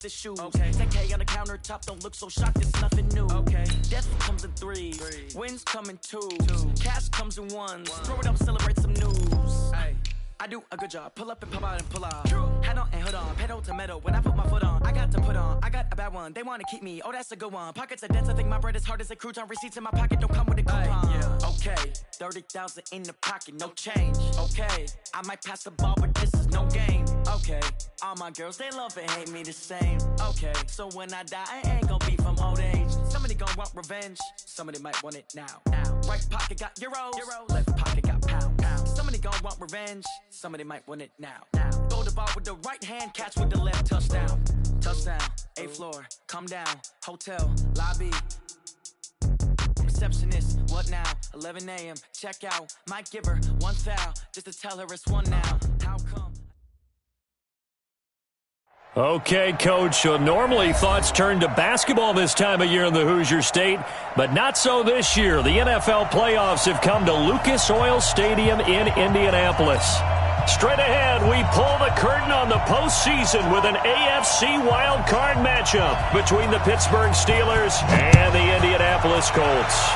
the shoes. Okay. 10K on the countertop, don't look so shocked, it's nothing new. Okay. Death comes in threes, wins come in twos, cash comes in ones. Throw it up, celebrate some news. Ay. I do a good job, pull up and pop out and pull off. Hat on and hood on, pedal to metal. When I put my foot on, I got to put on. I got a bad one, they want to keep me. Oh, that's a good one. Pockets are dense, I think my bread is hard as a crouton. Receipts in my pocket don't come with a coupon. Yeah. Okay, 30,000 in the pocket, no change. Okay, I might pass the ball, but this is no game. Okay, all my girls, they love and hate me the same. Okay, so when I die, I ain't gonna be from old age. Somebody gonna want revenge, somebody might want it now. Right pocket got euros, left pocket got pounds. Somebody gonna want revenge, somebody might want it now. Throw the ball with the right hand, catch with the left, touchdown. Touchdown, 8th floor, come down, hotel, lobby. Receptionist, what now? 11 a.m., check out. Might give her one foul, just to tell her it's one now. How come? Okay, Coach, so normally thoughts turn to basketball this time of year in the Hoosier State, but not so this year. The NFL playoffs have come to Lucas Oil Stadium in Indianapolis. Straight ahead, we pull the curtain on the postseason with an AFC wildcard matchup between the Pittsburgh Steelers and the Indianapolis Colts.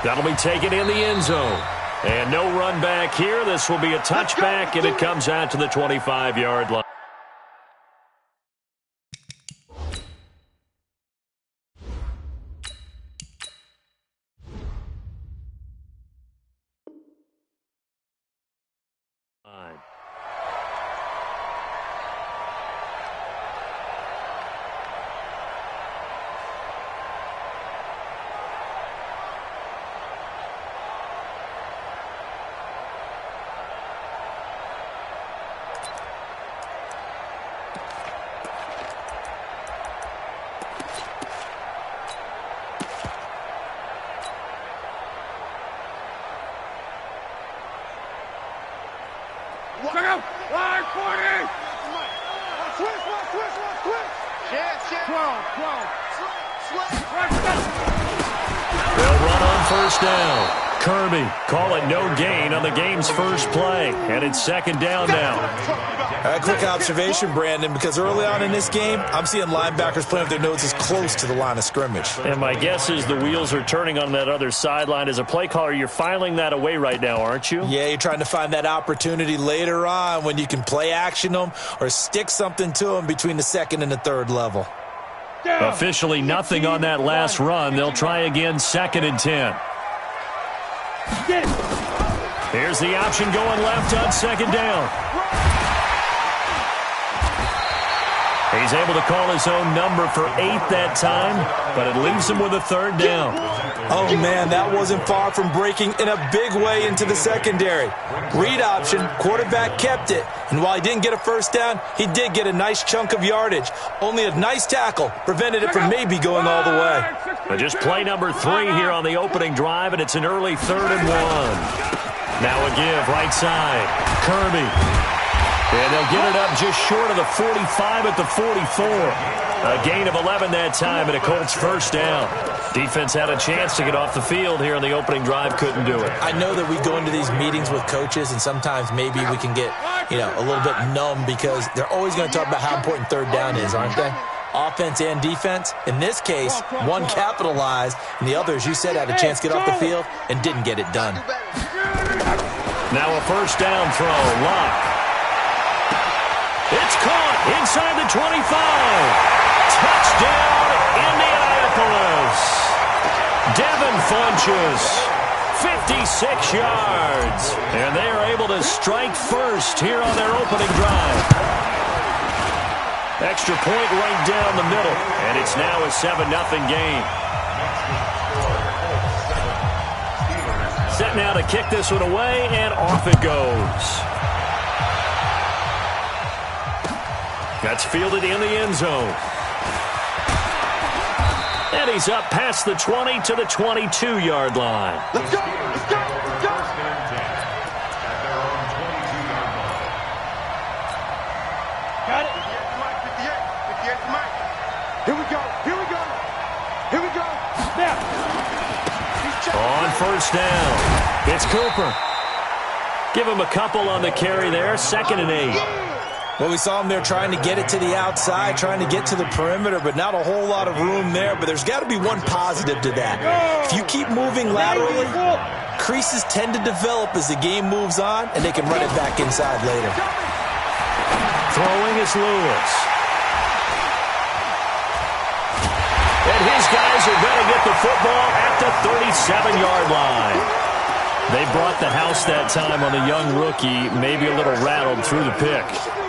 That'll be taken in the end zone. And no run back here. This will be a touchback, and it comes out to the 25-yard line. Check out! Line 40! Switch! Yeah. 12. They'll run on first down. Kirby, call it no gain on the game's first play. And it's second down now. A quick observation, Brandon, because early on in this game, I'm seeing linebackers playing with their noses close to the line of scrimmage. And my guess is the wheels are turning on that other sideline. As a play caller, you're filing that away right now, aren't you? Yeah, you're trying to find that opportunity later on when you can play action them or stick something to them between the second and the third level. Officially nothing on that last run. They'll try again, 2nd and 10. Here's the option going left on second down. He's able to call his own number for 8 that time, but it leaves him with a third down. Oh, man, that wasn't far from breaking in a big way into the secondary. Read option, quarterback kept it, and while he didn't get a first down, he did get a nice chunk of yardage. Only a nice tackle prevented it from maybe going all the way. But just play number 3 here on the opening drive, and it's an early 3rd and 1. Now a give, right side, Kirby. And they'll get it up just short of the 45 at the 44. A gain of 11 that time and a Colts first down. Defense had a chance to get off the field here on the opening drive, couldn't do it. I know that we go into these meetings with coaches and sometimes maybe we can get, a little bit numb because they're always going to talk about how important third down is, aren't they? Offense and defense. In this case, one capitalized and the other, as you said, had a chance to get off the field and didn't get it done. Now a first down throw, Lock. It's caught inside the 25. Touchdown, Indianapolis. Devin Funchess, 56 yards. And they are able to strike first here on their opening drive. Extra point right down the middle. And it's now a 7-0 game. Set now to kick this one away, and off it goes. That's fielded in the end zone. And he's up past the 20 to the 22-yard line. Let's go! Let's go! Let's go! Got it! 58, Mike. Here we go! Here we go! Here we go! Snap! On first down, it's Cooper. Give him a couple on the carry there, 2nd and 8. Well, we saw him there trying to get it to the outside, trying to get to the perimeter, but not a whole lot of room there. But there's got to be one positive to that. If you keep moving laterally, creases tend to develop as the game moves on, and they can run it back inside later. Throwing is Lewis. And his guys are going to get the football at the 37-yard line. They brought the house that time on the young rookie, maybe a little rattled through the pick.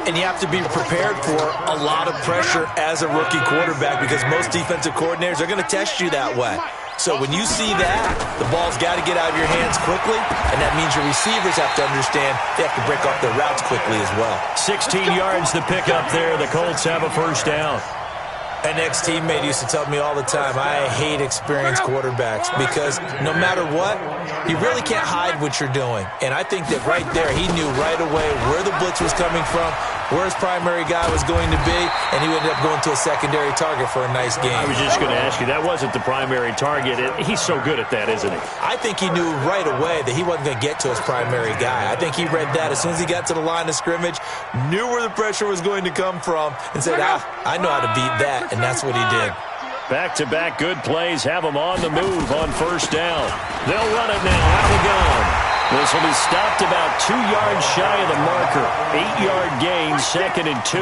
And you have to be prepared for a lot of pressure as a rookie quarterback because most defensive coordinators are going to test you that way. So when you see that, the ball's got to get out of your hands quickly, and that means your receivers have to understand they have to break off their routes quickly as well. 16 yards the pick up there. The Colts have a first down. An ex-teammate used to tell me all the time, I hate experienced quarterbacks because no matter what, you really can't hide what you're doing. And I think that right there, he knew right away where the blitz was coming from, where his primary guy was going to be, and he ended up going to a secondary target for a nice game. I was just going to ask you, that wasn't the primary target. He's so good at that, isn't he? I think he knew right away that he wasn't going to get to his primary guy. I think he read that as soon as he got to the line of scrimmage, knew where the pressure was going to come from, and said, I know how to beat that, and that's what he did. Back-to-back good plays have them on the move on first down. They'll run it now out of the gun. This will be stopped about 2 yards shy of the marker. 8-yard gain, 2nd and 2.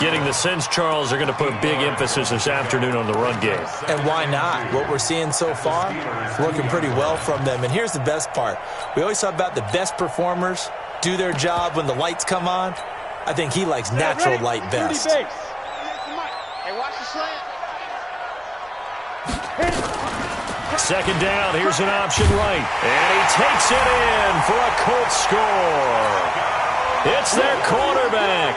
Getting the sense, Charles, they're going to put big emphasis this afternoon on the run game. And why not? What we're seeing so far is working pretty well from them. And here's the best part. We always talk about the best performers do their job when the lights come on. I think he likes natural light best. Hey, watch the slant. Second down, here's an option right. And he takes it in for a Colts score. It's their quarterback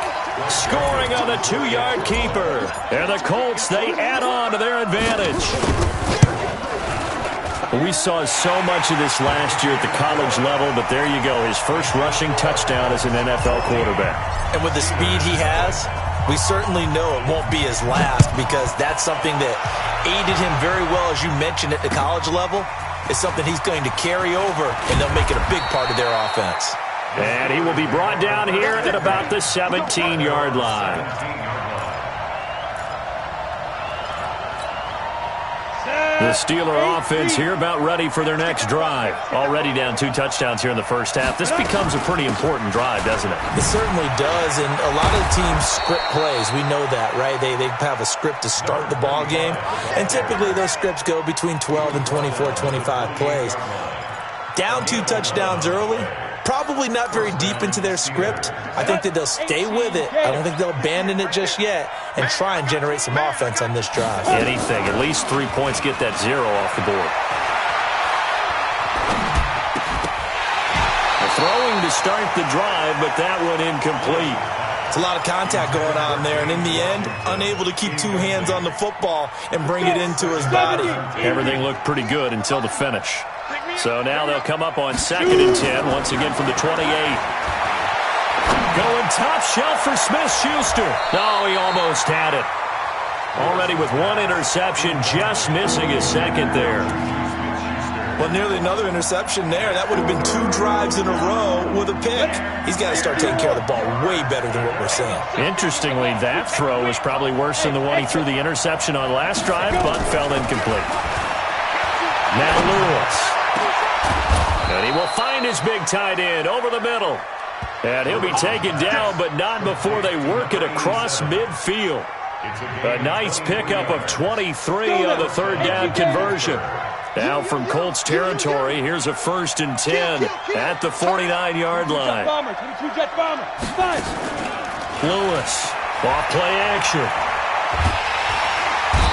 scoring on the 2-yard keeper. And the Colts, they add on to their advantage. We saw so much of this last year at the college level, but there you go. His first rushing touchdown as an NFL quarterback. And with the speed he has, we certainly know it won't be his last because that's something that aided him very well, as you mentioned, at the college level. It's something he's going to carry over, and they'll make it a big part of their offense. And he will be brought down here at about the 17-yard line. The Steeler offense here about ready for their next drive. Already down 2 touchdowns here in the first half. This becomes a pretty important drive, doesn't it? It certainly does, and a lot of the teams script plays. We know that, right? They have a script to start the ball game, and typically those scripts go between 12 and 24, 25 plays. Down 2 touchdowns early, probably not very deep into their script. I think that they'll stay with it. I don't think they'll abandon it just yet and try and generate some offense on this drive. Anything. At least 3 points, get that 0 off the board. Throwing to start the drive, but that one incomplete. It's a lot of contact going on there, and in the end, unable to keep 2 hands on the football and bring it into his body. Everything looked pretty good until the finish. So now they'll come up on 2nd and 10, once again from the 28. Going top shelf for Smith-Schuster. Oh, he almost had it. Already with 1 interception, just missing his 2nd there. Well, nearly another interception there. That would have been 2 drives in a row with a pick. He's got to start taking care of the ball way better than what we're seeing. Interestingly, that throw was probably worse than the one he threw the interception on last drive, but fell incomplete. Now Lewis. And he will find his big tight end over the middle. And he'll be taken down, but not before they work it across midfield. A nice pickup of 23 on the 3rd down conversion. Now from Colts territory, here's a 1st and 10 at the 49-yard line. Lewis, off play action.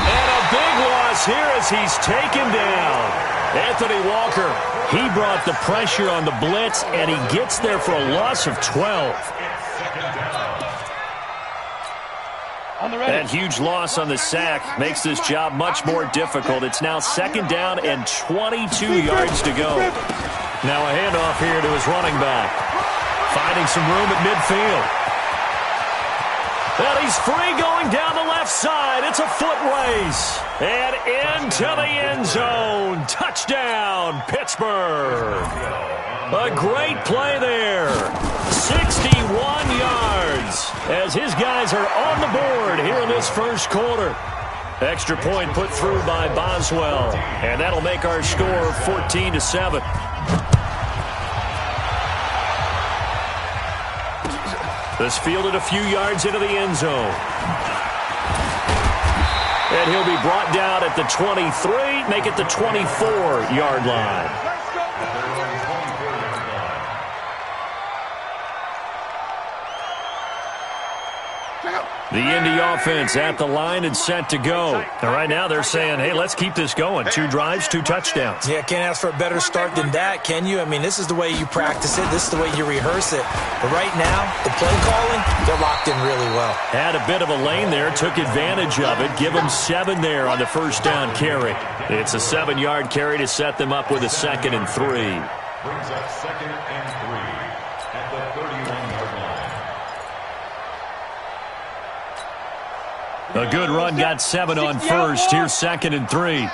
And a big loss here as he's taken down. Anthony Walker, he brought the pressure on the blitz, and he gets there for a loss of 12. That huge loss on the sack makes this job much more difficult. It's now 2nd down and 22 yards to go. Now a handoff here to his running back. Finding some room at midfield. And he's free going down the left side. It's a foot race. And into the end zone. Touchdown, Pittsburgh. A great play there. 61 yards as his guys are on the board here in this first quarter. Extra point put through by Boswell, and that'll make our score 14-7. This fielded a few yards into the end zone. And he'll be brought down at the 23, make it the 24-yard line. The Indy offense at the line and set to go. And right now they're saying, hey, let's keep this going. 2 drives, 2 touchdowns. Yeah, can't ask for a better start than that, can you? I mean, this is the way you practice it. This is the way you rehearse it. But right now, the play calling, they're locked in really well. Had a bit of a lane there, took advantage of it. Give them 7 there on the first down carry. It's a 7-yard carry to set them up with a 2nd and 3. Brings up 2nd and 3 at the 31-yard line. A good run got 7 on first. Here's 2nd and 3.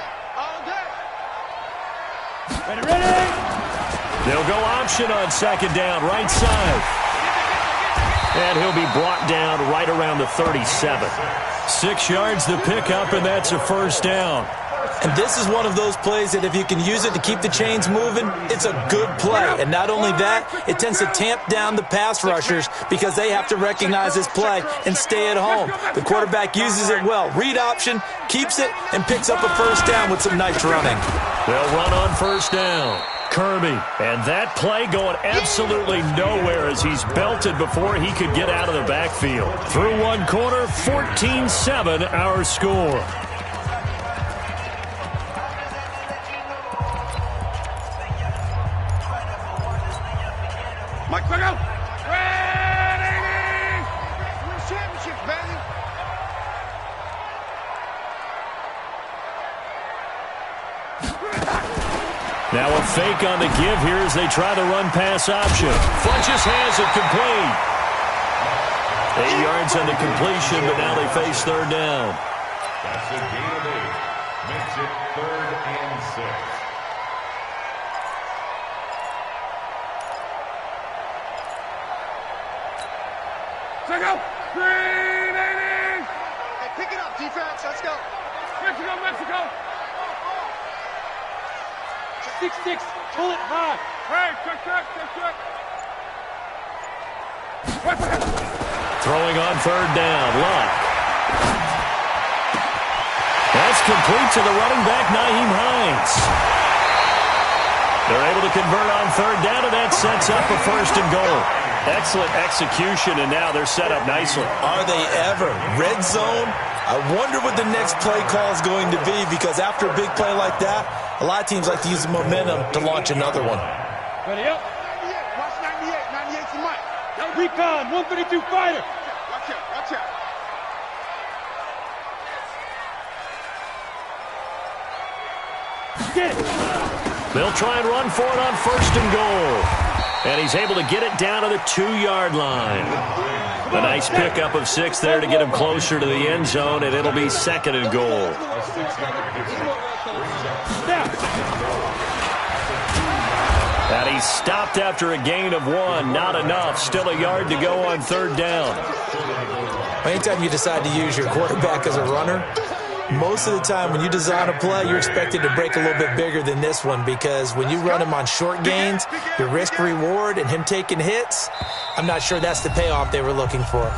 They'll go option on 2nd down, right side. And he'll be brought down right around the 37. 6 yards the pickup, and that's a first down. And this is one of those plays that if you can use it to keep the chains moving, it's a good play. And not only that, it tends to tamp down the pass rushers because they have to recognize this play and stay at home. The quarterback uses it well. Read option, keeps it, and picks up a first down with some nice running. They'll run on first down. Kirby. And that play going absolutely nowhere as he's belted before he could get out of the backfield. Through one quarter, 14-7 our score. Mike, look out! Ready! Win championships, baby! Now a fake on the give here as they try the run-pass option. Funches has it complete. 8 yards on the completion, but now they face third down. That's a gain of 8. Makes it 3rd and 6. Check out! 380! Hey, pick it up, defense. Let's go. Mexico, Mexico! 6-6. Pull it high. Hey, check. Throwing on third down. Luck. That's complete to the running back, Nyheim Hines. They're able to convert on third down, and that sets up a 1st and goal. Excellent execution, and now they're set up nicely. Are they ever? Red zone? I wonder what the next play call is going to be because after a big play like that, a lot of teams like to use the momentum to launch another one. Ready up. 98. Watch 98. 98's the mic. Recon, 132 fighter. Watch out. Get it. They'll try and run for it on 1st and goal. And he's able to get it down to the 2-yard line. A nice pickup of 6 there to get him closer to the end zone, and it'll be 2nd and goal. And he's stopped after a gain of 1. Not enough. Still a yard to go on third down. Anytime you decide to use your quarterback as a runner, most of the time when you design a play, you're expected to break a little bit bigger than this one because when you run him on short gains, your risk-reward and him taking hits, I'm not sure that's the payoff they were looking for.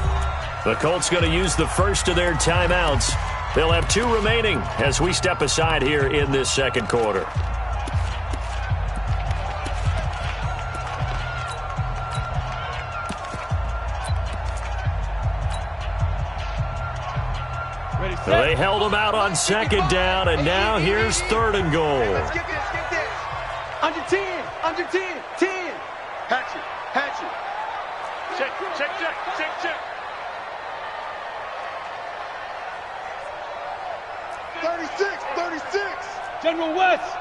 The Colts going to use the first of their timeouts. They'll have 2 remaining as we step aside here in this second quarter. They held him out on 2nd down, and now here's 3rd and goal. Let's get this. Under 10. 10. Hatchet. Check. 36. General West.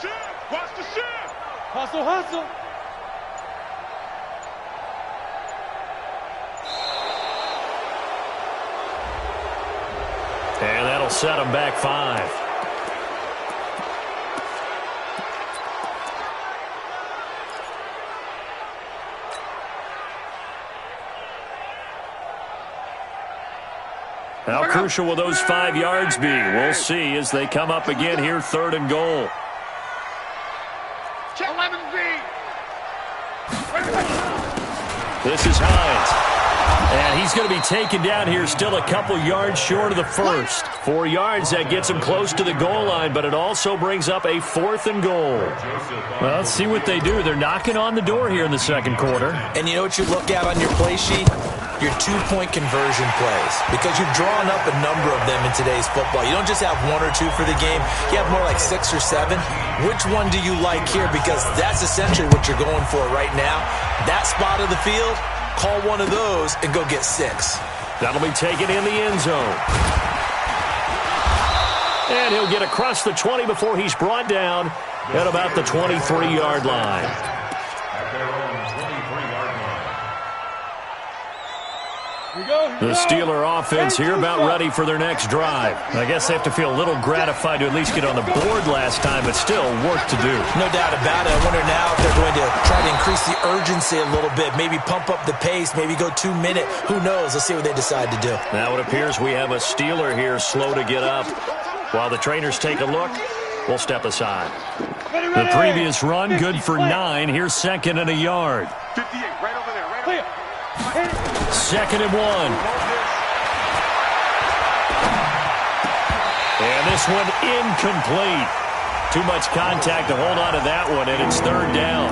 Shift. Watch the shift. Hustle. And that'll set them back 5. How crucial will those 5 yards be? We'll see as they come up again here, 3rd and goal. Check 11B. This is Hines. And he's going to be taken down here, still a couple yards short of the first. 4 yards, that gets him close to the goal line, but it also brings up a 4th and goal. Well, let's see what they do. They're knocking on the door here in the second quarter. And you know what you look at on your play sheet? Your 2-point conversion plays. Because you've drawn up a number of them in today's football. You don't just have 1 or 2 for the game. You have more like 6 or 7. Which one do you like here? Because that's essentially what you're going for right now. That spot of the field, call one of those and go get 6. That'll be taken in the end zone. And he'll get across the 20 before he's brought down at about the 23-yard line. At their own 23-yard line. The Steeler offense here about ready for their next drive. I guess they have to feel a little gratified to at least get on the board last time, but still work to do. No doubt about it. I wonder now if they're going to try to increase the urgency a little bit, maybe pump up the pace, maybe go 2-minute. Who knows? Let's see what they decide to do. Now it appears we have a Steeler here slow to get up. While the trainers take a look, we'll step aside. The previous run, good for 9. Here's 2nd and a yard. 58, right over there, right over there. 2nd and 1. And this one incomplete. Too much contact to hold on to that one, and it's 3rd down.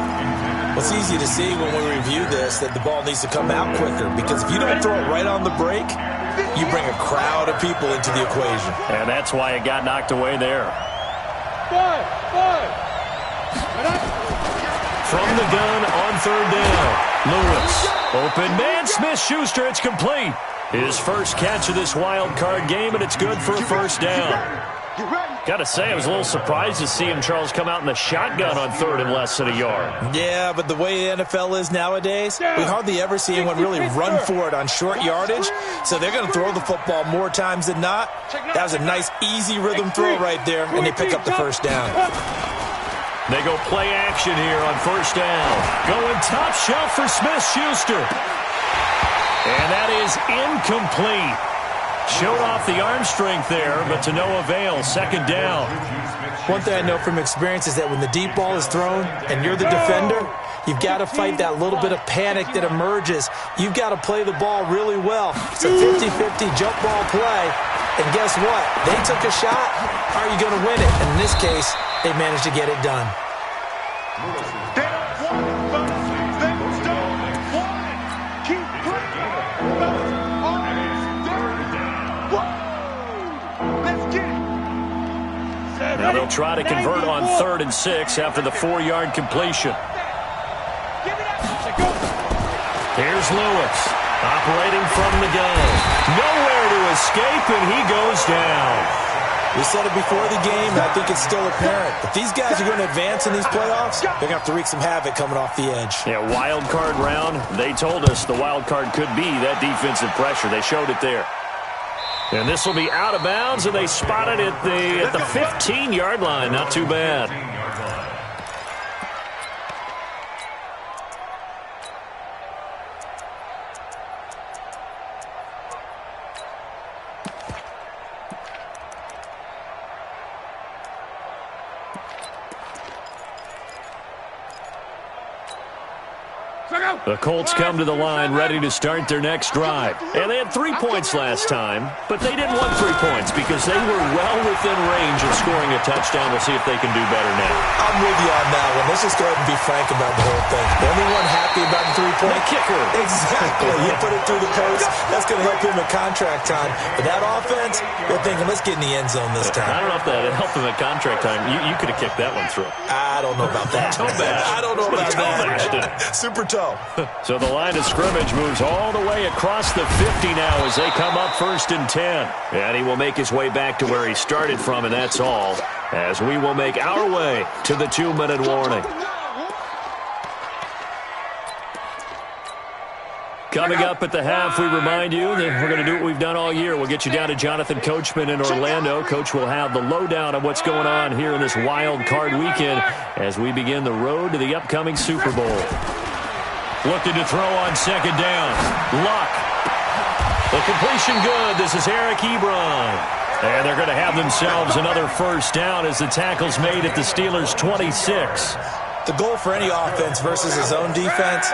Well, it's easy to see when we review this that the ball needs to come out quicker, because if you don't throw it right on the break, you bring a crowd of people into the equation. And that's why it got knocked away there. From the gun on 3rd down, Lewis. Open man, Smith-Schuster, it's complete. His first catch of this wild card game, and it's good for a 1st down. Got to say, I was a little surprised to see him, Charles, come out in the shotgun on 3rd and less than a yard. Yeah, but the way the NFL is nowadays, we hardly ever see anyone really run for it on short yardage, so they're going to throw the football more times than not. That was a nice, easy rhythm throw right there, and they pick up the 1st down. They go play action here on 1st down. Going top shelf for Smith-Schuster. And that is incomplete. Showed off the arm strength there, but to no avail. 2nd down. One thing I know from experience is that when the deep ball is thrown and you're the defender, you've got to fight that little bit of panic that emerges. You've got to play the ball really well. It's a 50-50 jump ball play. And guess what? They took a shot. How are you going to win it? And in this case, they managed to get it done. Now they'll try to convert on 3rd and 6 after the 4-yard completion. Here's Lewis, operating from the gun. Nowhere to escape, and he goes down. We said it before the game, and I think it's still apparent. If these guys are going to advance in these playoffs, they're going to have to wreak some havoc coming off the edge. Yeah, wild card round. They told us the wild card could be that defensive pressure. They showed it there. And this will be out of bounds, and they spot it at the 15-yard line. Not too bad. The Colts come to the line ready to start their next drive. And they had 3 points last time, but they didn't want 3 points because they were well within range of scoring a touchdown. We'll see if they can do better now. I'm with you on that one. Let's just go ahead and be frank about the whole thing. The only one happy about the 3-point kicker. Exactly. He put it through the post. That's going to help him at contract time. But that offense, they're thinking, let's get in the end zone this time. I don't know if that helped him at contract time. You could have kicked that one through. I don't know about that. I don't know about that. Super toe. So the line of scrimmage moves all the way across the 50 now as they come up 1st and 10. And he will make his way back to where he started from, and that's all, as we will make our way to the 2-minute warning. Coming up at the half, we remind you that we're going to do what we've done all year. We'll get you down to Jonathan Coachman in Orlando. Coach will have the lowdown of what's going on here in this wild card weekend as we begin the road to the upcoming Super Bowl. Looking to throw on 2nd down. Luck. The completion good. This is Eric Ebron. And they're going to have themselves another first down as the tackle's made at the Steelers' 26. The goal for any offense versus a zone defense,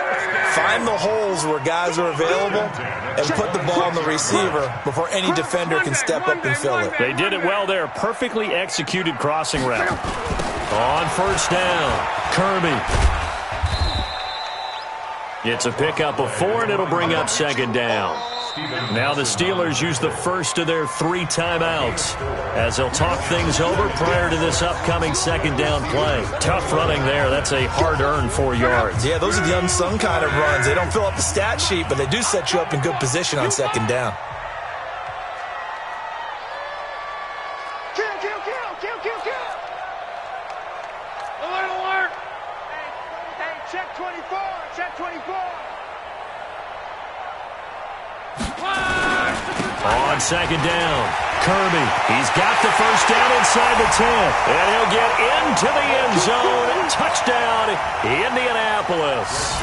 find the holes where guys are available and put the ball on the receiver before any defender can step up and fill it. They did it well there. Perfectly executed crossing route. On first down, Kirby. It's a pickup of 4, and it'll bring up second down. Now the Steelers use the first of their 3 timeouts as they'll talk things over prior to this upcoming second down play. Tough running there. That's a hard-earned 4 yards. Yeah, those are the unsung kind of runs. They don't fill up the stat sheet, but they do set you up in good position on second down. Kill. Alert. Hey, check 24. On second down, Kirby. He's got the first down inside the 10. And he'll get into the end zone. Touchdown, Indianapolis.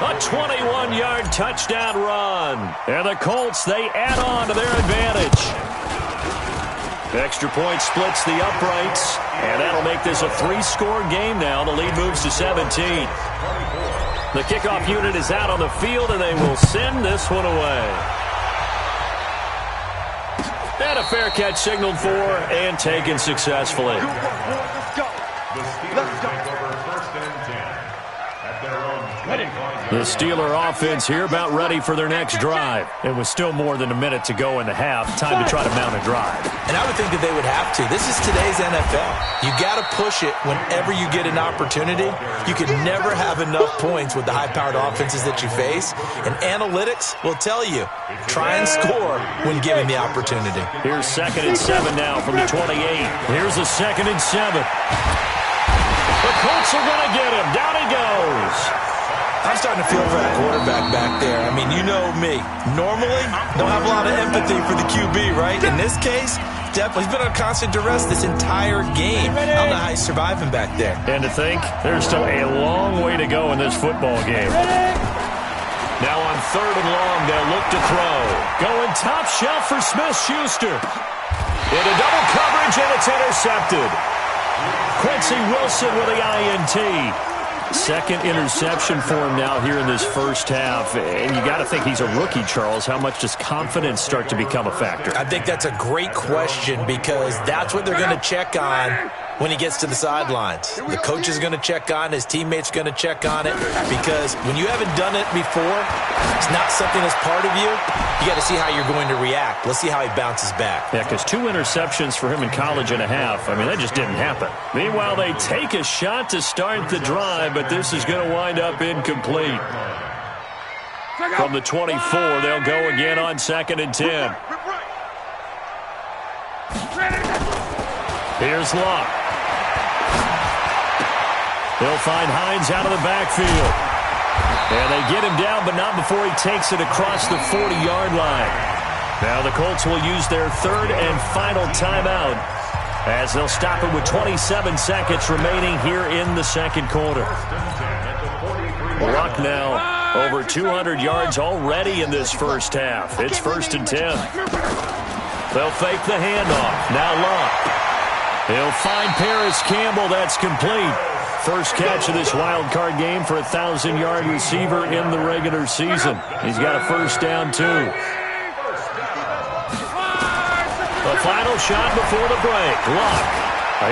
A 21-yard touchdown run. And the Colts, they add on to their advantage. Extra point splits the uprights. And that'll make this a 3-score game now. The lead moves to 17. The kickoff unit is out on the field, and they will send this one away. And a fair catch signaled for and taken successfully. Let's go. The Steeler offense here about ready for their next drive. And with still more than a minute to go in the half, time to try to mount a drive. And I would think that they would have to. This is today's NFL. You got to push it whenever you get an opportunity. You can never have enough points with the high-powered offenses that you face. And analytics will tell you, try and score when given the opportunity. Here's 2nd and 7 now from the 28. Here's a 2nd and 7. The Colts are going to get him. Down he goes. I'm starting to feel for that quarterback back there. I mean, you know me. Normally, don't have a lot of empathy for the QB, right? In this case, definitely. He's been on constant duress this entire game. I don't know how he's surviving back there. And to think, there's still a long way to go in this football game. Now on 3rd and long, they'll look to throw. Going top shelf for Smith-Schuster. Into double coverage, and it's intercepted. Quincy Wilson with the INT. 2nd interception for him now here in this first half. And you got to think he's a rookie, Charles. How much does confidence start to become a factor? I think that's a great question because that's what they're going to check on when he gets to the sidelines. The coach is going to check on, his teammates are going to check on it because when you haven't done it before, it's not something that's part of you. You got to see how you're going to react. Let's see how he bounces back. Yeah, because 2 interceptions for him in college and a half. I mean, that just didn't happen. Meanwhile, they take a shot to start the drive, but this is going to wind up incomplete. From the 24, they'll go again on 2nd and 10. Here's Luck. They'll find Hines out of the backfield. And they get him down, but not before he takes it across the 40-yard line. Now the Colts will use their 3rd and final timeout as they'll stop it with 27 seconds remaining here in the 2nd quarter. Luck now over 200 yards already in this first half. It's 1st and 10. They'll fake the handoff. Now Luck. He'll find Paris Campbell. That's complete. First catch of this wild card game for a 1,000-yard receiver in the regular season. He's got a first down, too. The final shot before the break. Luck.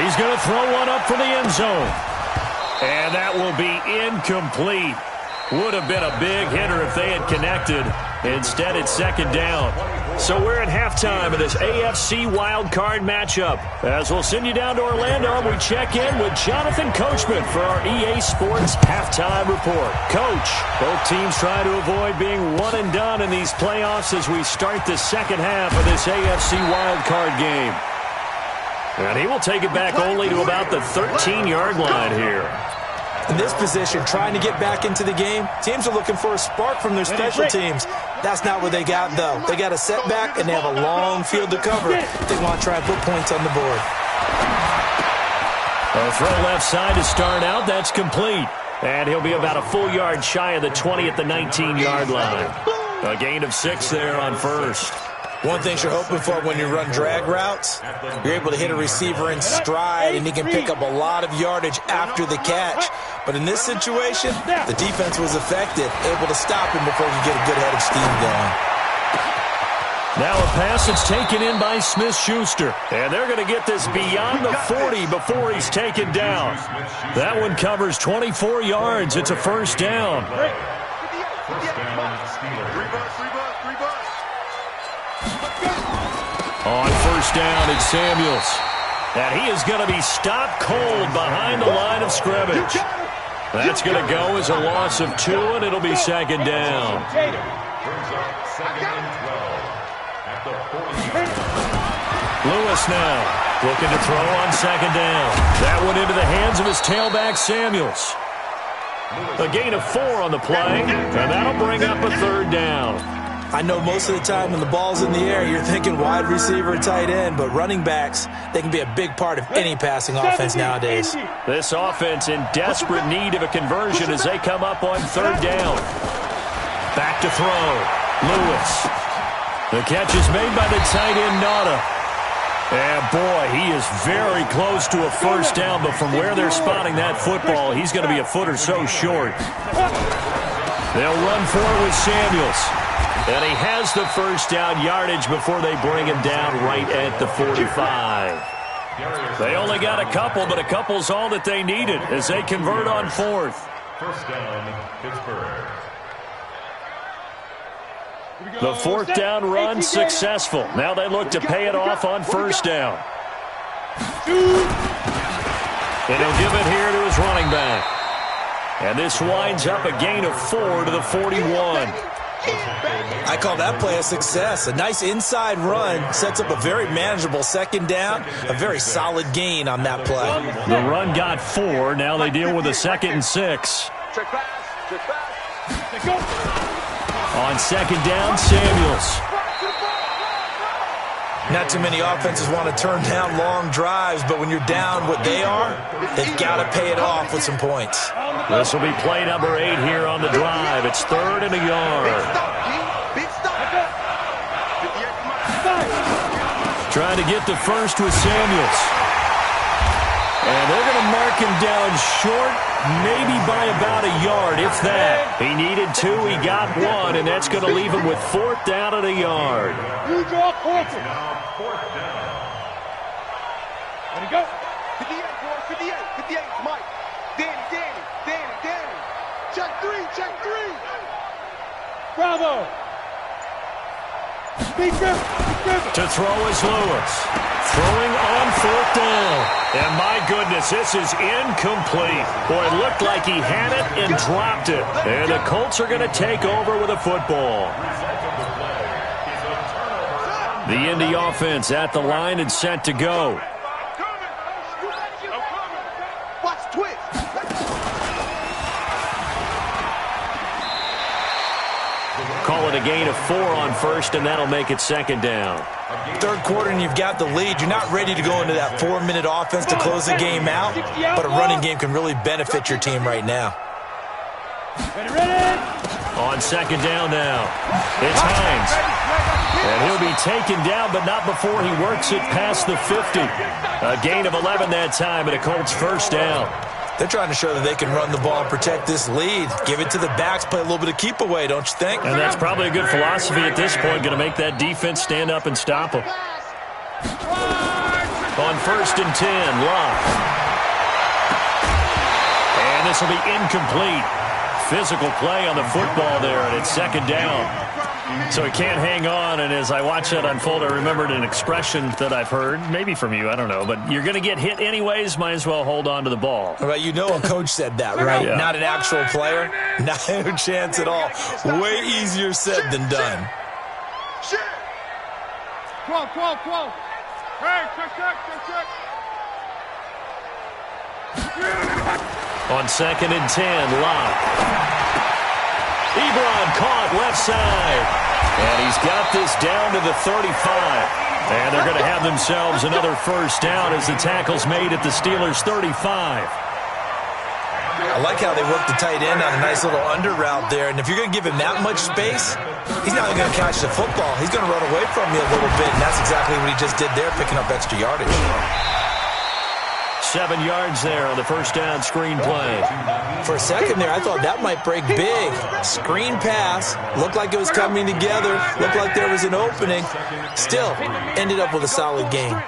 He's going to throw one up for the end zone. And that will be incomplete. Would have been a big hitter if they had connected. Instead, it's 2nd down. So we're at halftime of this AFC wildcard matchup. As we'll send you down to Orlando, we check in with Jonathan Coachman for our EA Sports Halftime Report. Coach, both teams try to avoid being one and done in these playoffs as we start the second half of this AFC wildcard game. And he will take it back only to about the 13-yard line here. In this position, trying to get back into the game, teams are looking for a spark from their special teams. That's not what they got, though. They got a setback, and they have a long field to cover. They want to try and put points on the board. A throw left side to start out. That's complete. And he'll be about a full yard shy of the 20 at the 19-yard line. A gain of 6 there on first. One thing you're hoping for when you run drag routes, you're able to hit a receiver in stride, and he can pick up a lot of yardage after the catch. But in this situation, the defense was effective, able to stop him before he could get a good head of steam going. Now a pass that's taken in by Smith-Schuster. And they're going to get this beyond the 40 before he's taken down. That one covers 24 yards. It's a first down. On first down, it's Samuels. And he is going to be stopped cold behind the line of scrimmage. That's going to go as a loss of 2, and it'll be second down. Lewis now looking to throw on second down. That one into the hands of his tailback, Samuels. A gain of 4 on the play, and that'll bring up a third down. I know most of the time when the ball's in the air, you're thinking wide receiver, tight end, but running backs, they can be a big part of any passing offense nowadays. This offense in desperate need of a conversion as they come up on third down. Back to throw. Lewis. The catch is made by the tight end, Nauta. And boy, he is very close to a first down, but from where they're spotting that football, he's going to be a foot or so short. They'll run for it with Samuels. And he has the first down yardage before they bring him down right at the 45. They only got a couple, but a couple's all that they needed as they convert on fourth. First down, Pittsburgh. The fourth down run successful. Now they look to pay it off on first down. And he'll give it here to his running back. And this winds up a gain of 4 to the 41. I call that play a success. A nice inside run sets up a very manageable second down, a very solid gain on that play. The run got 4. Now they deal with a 2nd and 6. On second down, Samuels. Not too many offenses want to turn down long drives, but when you're down what they are, they've got to pay it off with some points. This will be play number 8 here on the drive. It's 3rd and a yard. Trying to get the first with Samuels. And they're going to mark him down short, maybe by about a yard, if that. He needed 2, he got 1, and that's going to leave him with 4th down and a yard. You draw fourth down. Let it go. 58, boy, 58, Mike. Danny. Check 3. Bravo. To throw is Lewis. Throwing on 4th down. And my goodness, this is incomplete. Boy, it looked like he had it and dropped it. And the Colts are going to take over with a football. The Indy offense at the line and set to go. Watch twitch. Call it a gain of 4 on first, and that'll make it second down. Third quarter and you've got the lead. You're not ready to go into that 4-minute offense to close the game out, but a running game can really benefit your team right now. Ready. On second down now, it's Hines. And he'll be taken down, but not before he works it past the 50. A gain of 11 that time, and a Colts first down. They're trying to show that they can run the ball and protect this lead. Give it to the backs, play a little bit of keep away, don't you think? And that's probably a good philosophy at this point, going to make that defense stand up and stop them. On 1st and 10, Locke. And this will be incomplete. Physical play on the football there, and it's second down. So he can't hang on, and as I watch that unfold, I remembered an expression that I've heard, maybe from you, I don't know, but you're going to get hit anyways, might as well hold on to the ball. Right, you know a coach said that, right? Yeah. Not an actual player. Not a chance at all. Way easier said than done. Shit. 12. Hey, check. On 2nd and 10, Locke. Ebron caught left side. And he's got this down to the 35. And they're going to have themselves another first down as the tackle's made at the Steelers' 35. I like how they work the tight end on a nice little under route there. And if you're going to give him that much space, he's not going to catch the football. He's going to run away from you a little bit, and that's exactly what he just did there, picking up extra yardage. 7 yards there on the first down screen play. For a second there, I thought that might break big. Screen pass. Looked like it was coming together. Looked like there was an opening. Still, ended up with a solid game.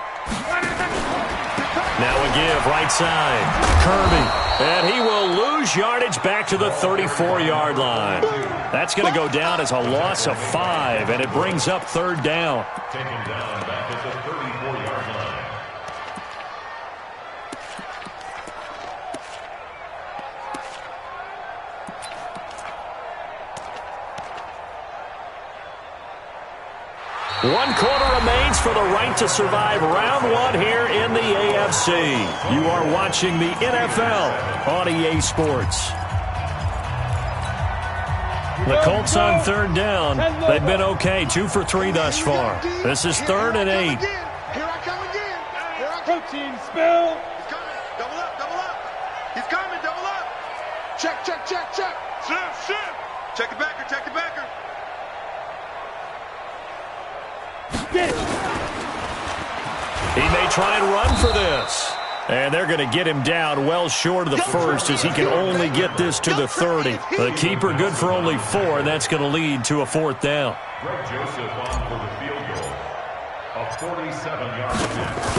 Now a give, right side. Kirby. And he will lose yardage back to the 34-yard line. That's going to go down as a loss of 5, and it brings up third down. Taken down back at the 34-yard line. One quarter remains for the right to survive round 1 here in the AFC. You are watching the NFL on EA Sports. The Colts on third down. They've been okay, 2 for 3 thus far. This is 3rd and 8. Here I come again. Here I come. Protein spill. He's coming. Double up, double up. He's coming, double up. Check, check, check, check. Shift. Check the backer, check the backer. He may try and run for this. And they're going to get him down well short of the first as he can only get this to the 30. The keeper good for only 4, and that's going to lead to a 4th down. Greg Joseph on for the field goal. A 47-yard attempt.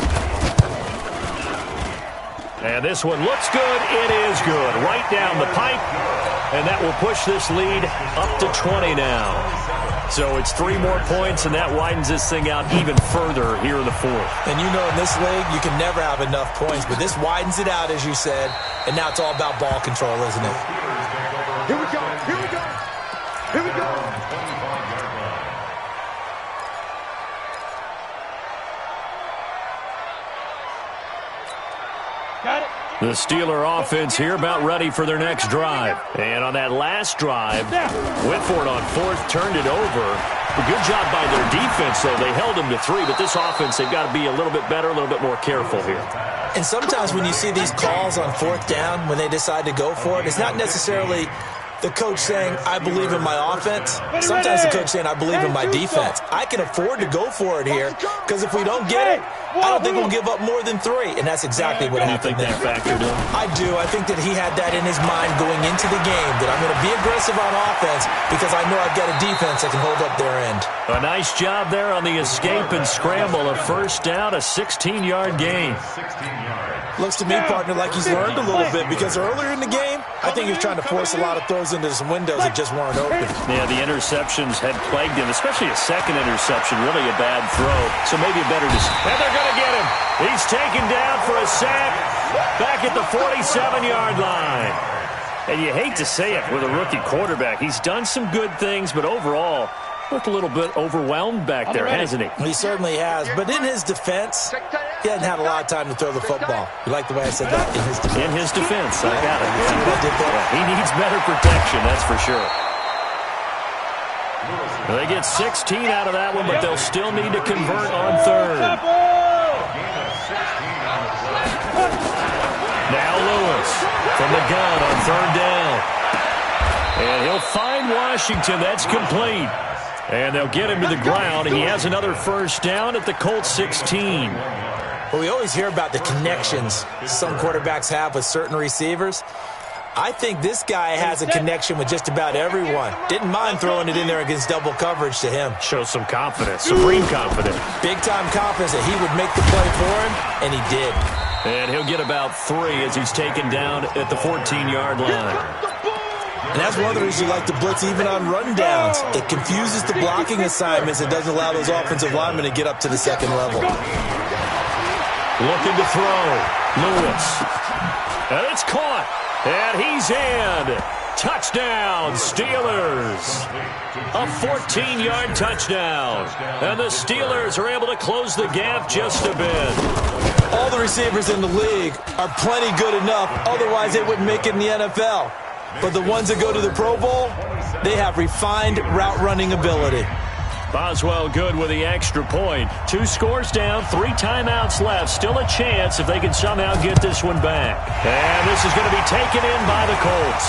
And this one looks good. It is good. Right down the pipe. And that will push this lead up to 20 now. So it's 3 more points, and that widens this thing out even further here in the 4th. And you know in this league, you can never have enough points, but this widens it out, as you said, and now it's all about ball control, isn't it? Here we go. Here we go. Here we go. Got it. The Steeler offense here about ready for their next drive. And on that last drive, Whitford on 4th turned it over. A good job by their defense, though. They held them to 3, but this offense, they've got to be a little bit better, a little bit more careful here. And sometimes when you see these calls on 4th down, when they decide to go for it, it's not necessarily the coach saying, I believe in my offense. Sometimes the coach saying, I believe in my defense. I can afford to go for it here because if we don't get it, I don't think we'll give up more than 3. And that's exactly what happened there. You think that factored in? I do. I think that he had that in his mind going into the game, that I'm going to be aggressive on offense because I know I've got a defense that can hold up their end. A nice job there on the escape and scramble. A first down, a 16-yard gain. 16 yards. Looks to me, partner, like he's learned a little bit because earlier in the game, I think he was trying to force a lot of throws into some windows that just weren't open. Yeah, the interceptions had plagued him, especially a second interception, really a bad throw. So maybe a better decision. And they're going to get him. He's taken down for a sack back at the 47-yard line. And you hate to say it with a rookie quarterback. He's done some good things, but overall, looked a little bit overwhelmed back there, hasn't he? He certainly has. But in his defense, he hasn't had a lot of time to throw the football. You like the way I said that? In his defense. In his defense, I got it. See what I did there? Yeah, he needs better protection, that's for sure. They get 16 out of that one, but they'll still need to convert on 3rd. Now Lewis from the gun on 3rd down. And he'll find Washington. That's complete. And they'll get him to the ground. He has another first down at the Colts 16. Well, we always hear about the connections some quarterbacks have with certain receivers. I think this guy has a connection with just about everyone. Didn't mind throwing it in there against double coverage to him. Shows some confidence, supreme confidence. Big-time confidence that he would make the play for him, and he did. And he'll get about 3 as he's taken down at the 14-yard line. And that's one of the reasons you like to blitz even on rundowns. It confuses the blocking assignments. It doesn't allow those offensive linemen to get up to the second level. Looking to throw. Lewis. And it's caught. And he's in. Touchdown, Steelers. A 14-yard touchdown. And the Steelers are able to close the gap just a bit. All the receivers in the league are plenty good enough. Otherwise, they wouldn't make it in the NFL. But the ones that go to the Pro Bowl, they have refined route running ability. Boswell good with the extra point. 2 scores down, 3 timeouts left. Still a chance if they can somehow get this one back. And this is going to be taken in by the Colts.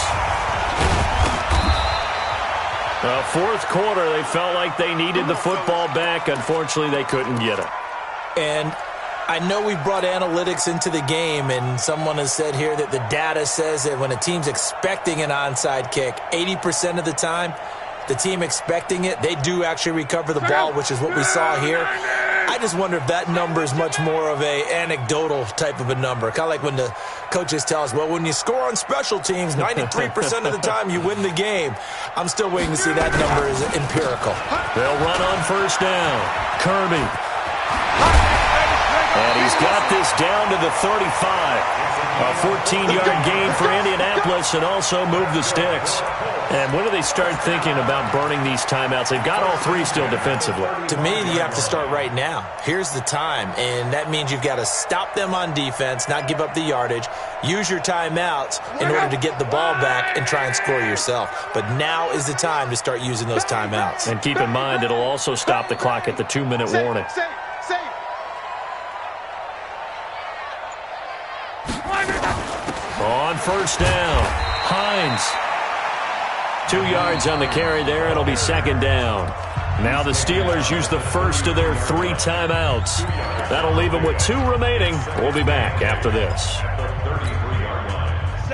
Fourth quarter, they felt like they needed the football back. Unfortunately, they couldn't get it. And I know we brought analytics into the game, and someone has said here that the data says that when a team's expecting an onside kick, 80% of the time, the team expecting it, they do actually recover the ball, which is what we saw here. I just wonder if that number is much more of a anecdotal type of a number. Kind of like when the coaches tell us, well, when you score on special teams, 93% of the time you win the game. I'm still waiting to see that number is empirical. They'll run on first down. Kirby. And he's got this down to the 35. A 14-yard gain for Indianapolis and also move the sticks. And when do they start thinking about burning these timeouts? They've got all 3 still defensively. To me, you have to start right now. Here's the time, and that means you've got to stop them on defense, not give up the yardage, use your timeouts in order to get the ball back and try and score yourself. But now is the time to start using those timeouts. And keep in mind, it'll also stop the clock at the 2-minute warning. On first down, Hines. 2 yards on the carry there. It'll be second down. Now the Steelers use the first of their 3 timeouts. That'll leave them with 2 remaining. We'll be back after this.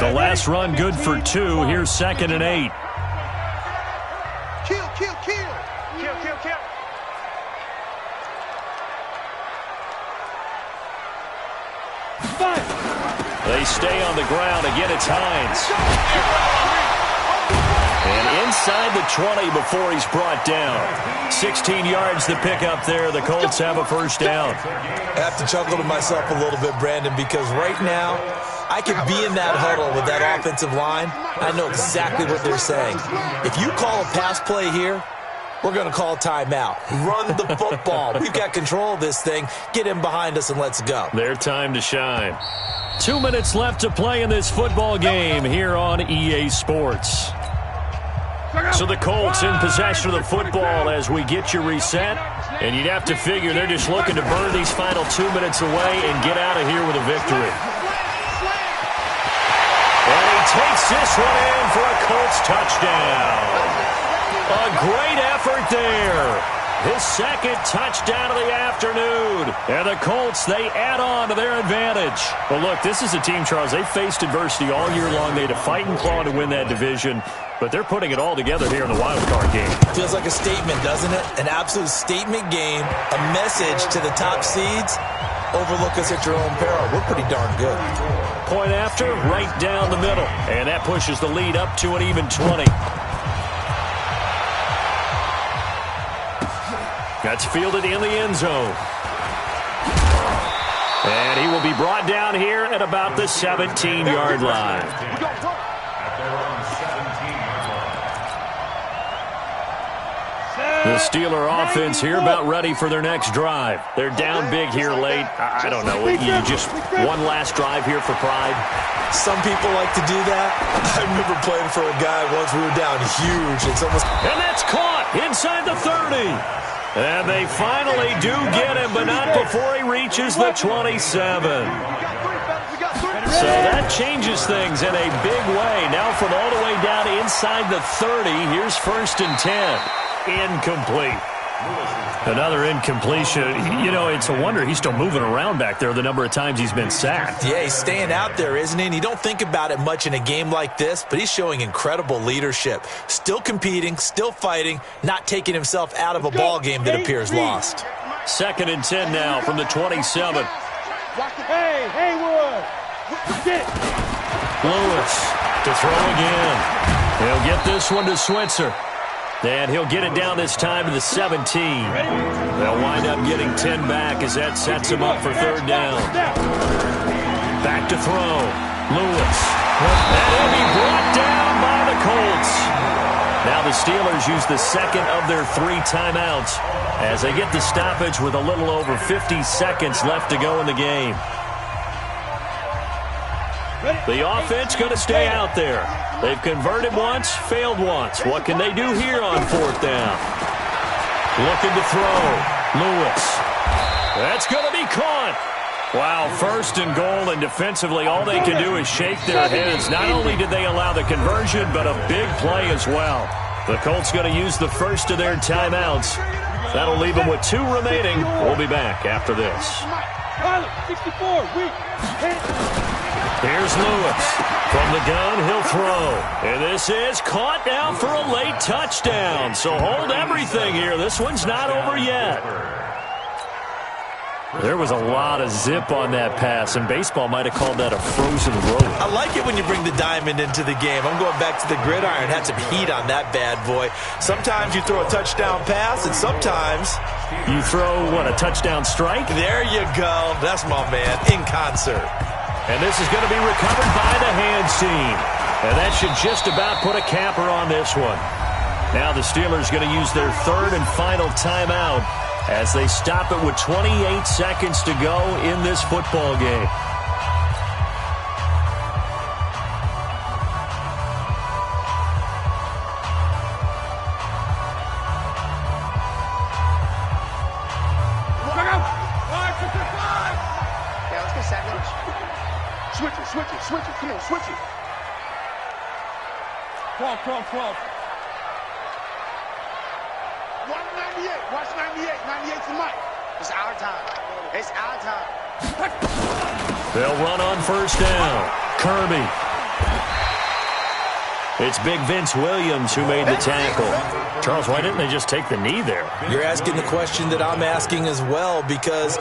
The last run good for 2. Here's 2nd and 8. Kill, kill, kill. Kill, kill, kill. They stay on the ground. Again, it's Hines. And inside the 20 before he's brought down. 16 yards to pick up there. The Colts have a first down. I have to chuckle to myself a little bit, Brandon, because right now I could be in that huddle with that offensive line. I know exactly what they're saying. If you call a pass play here, we're going to call a timeout. Run the football. We've got control of this thing. Get in behind us and let's go. Their time to shine. 2 minutes left to play in this football game here on EA Sports. So the Colts in possession of the football as we get you reset. And you'd have to figure they're just looking to burn these final 2 minutes away and get out of here with a victory. And he takes this one in for a Colts touchdown. A great effort there. His 2nd touchdown of the afternoon. And the Colts, they add on to their advantage. Well, look, this is a team, Charles, they faced adversity all year long. They had to fight and claw to win that division. But they're putting it all together here in the wild card game. Feels like a statement, doesn't it? An absolute statement game. A message to the top seeds. Overlook us at your own peril. We're pretty darn good. Point after, right down the middle. And that pushes the lead up to an even 20. That's fielded in the end zone. And he will be brought down here at about the 17-yard line. The Steeler offense here about ready for their next drive. They're down big here late. I don't know. You just one last drive here for pride. Some people like to do that. I remember playing for a guy once. We were down huge. And that's caught inside the 30. And they finally do get him, but not before he reaches the 27. So that changes things in a big way. Now from all the way down inside the 30, here's 1st and 10. Incomplete. Another incompletion. You know, it's a wonder he's still moving around back there the number of times he's been sacked. Yeah, he's staying out there, isn't he? And you don't think about it much in a game like this, but he's showing incredible leadership. Still competing, still fighting, not taking himself out of a ball game that appears lost. 2nd and 10 now from the 27. Hey, Haywood. Lewis to throw again. He'll get this one to Switzer. And he'll get it down this time to the 17. They'll wind up getting 10 back as that sets him up for 3rd down. Back to throw. Lewis. And he'll be brought down by the Colts. Now the Steelers use the 2nd of their 3 timeouts as they get the stoppage with a little over 50 seconds left to go in the game. The offense going to stay out there. They've converted once, failed once. What can they do here on 4th down? Looking to throw. Lewis. That's going to be caught. Wow, 1st and goal, and defensively all they can do is shake their heads. Not only did they allow the conversion, but a big play as well. The Colts going to use the first of their timeouts. That'll leave them with 2 remaining. We'll be back after this. 64, Here's Lewis. From the gun, he'll throw. And this is caught down for a late touchdown. So hold everything here. This one's not over yet. There was a lot of zip on that pass, and baseball might have called that a frozen rope. I like it when you bring the diamond into the game. I'm going back to the gridiron. Had some heat on that bad boy. Sometimes you throw a touchdown pass, and sometimes you throw, what, a touchdown strike? There you go. That's my man, in concert. And this is going to be recovered by the hands team. And that should just about put a capper on this one. Now the Steelers going to use their 3rd and final timeout as they stop it with 28 seconds to go in this football game. Yeah, let's get second. Switch it. Come on, switch it. 12. 198. Watch 98. 98's the mic. It's our time. They'll run on 1st down. Kirby. It's Big Vince Williams who made the tackle. Charles, why didn't they just take the knee there? You're asking the question that I'm asking as well, because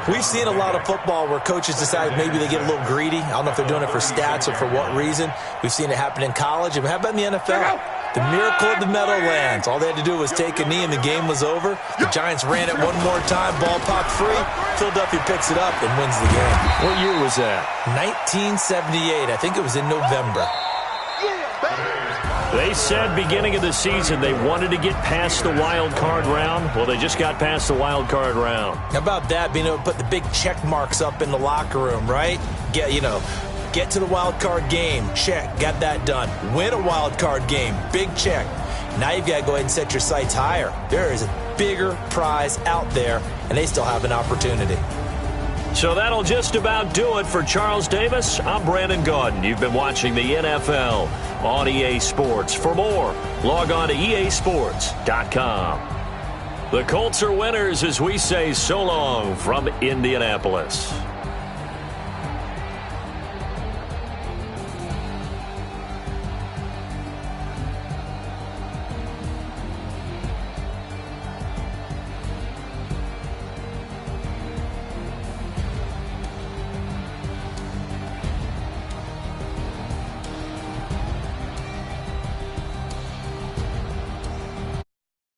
we've seen a lot of football where coaches decide maybe they get a little greedy. I don't know if they're doing it for stats or for what reason. We've seen it happen in college. How about in the NFL? The miracle of the Meadowlands. All they had to do was take a knee and the game was over. The Giants ran it one more time. Ball popped free. Philadelphia picks it up and wins the game. What year was that? 1978. I think it was in November. They said beginning of the season they wanted to get past the wild card round. Well, they just got past the wild card round. How about that, being able to put the big check marks up in the locker room, right? Get to the wild card game. Check. Got that done. Win a wild card game. Big check. Now you've got to go ahead and set your sights higher. There is a bigger prize out there, and they still have an opportunity. So that'll just about do it for Charles Davis. I'm Brandon Gaudin. You've been watching the NFL on EA Sports. For more, log on to easports.com. The Colts are winners as we say so long from Indianapolis.